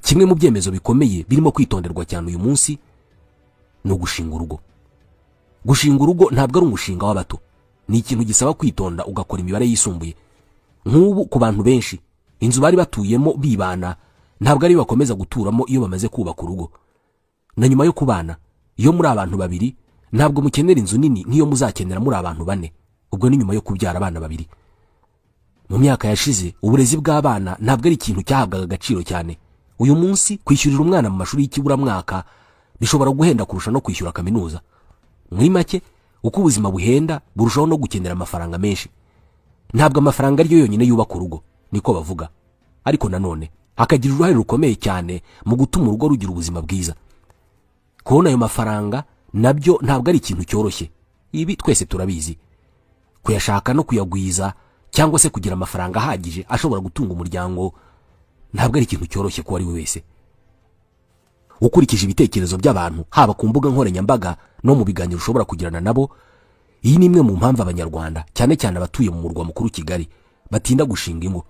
kimwe mu byemezo bikomeye birimo kwitonderwa cyane uyu munsi ni ugushinga urugo. Gushinga urugo ntabwo ari umushinga w'abato, ni ikintu gisaba kwitonda ugakora imibare yisumbuye. Nk'ubu ku bantu benshi inzu bari batuyemo bibana ntabwo ari bakomeza guturamo iyo bamaze kubaka urugo. Na nyuma yo kubana, iyo muri abantu babiri ntabwo mukenera inzu nini nk'iyo muzakenera muri abantu bane, ubwo ni nyuma yo kubyara abana babiri. Mu myaka yashize uburezi bw'abana ntabwo ari ikintu cyahabwaga agaciro cyane. Uyu munsi kwishyurira umwana mu mashuri y'ikiburamwaka bishobora guhenda kurusha no kwishyura kaminuza. Muri make uko ubuzima buhenda burushaho no gukenera amafaranga menshi. Ntabwo amafaranga ariyo yonyine yubaka urugo, niko bavuga, ariko nanone akagira uruhare rukomeye cyane mu gutuma urugo rugira ubuzima bwiza. Kubona ayo mafaranga nabyo ntabwo ari ikintu cyoroshye, ibi twese turabizi. Kuyashaka no kuyagwiza cyangwa se kugira amafaranga ahagije ashobora gutunga umuryango ntabwo ari ikintu cyoroshye ko ari we wese. Ukurikije ibitekerezo by'abantu haba ku mbuga nkoranyambaga no mu biganiro ushobora kugirana nabo, iyi ni imwe mu mpamvu Abanyarwanda cyane cyane abatuye mu murwa mukuru Kigali batinda gushinga ingo.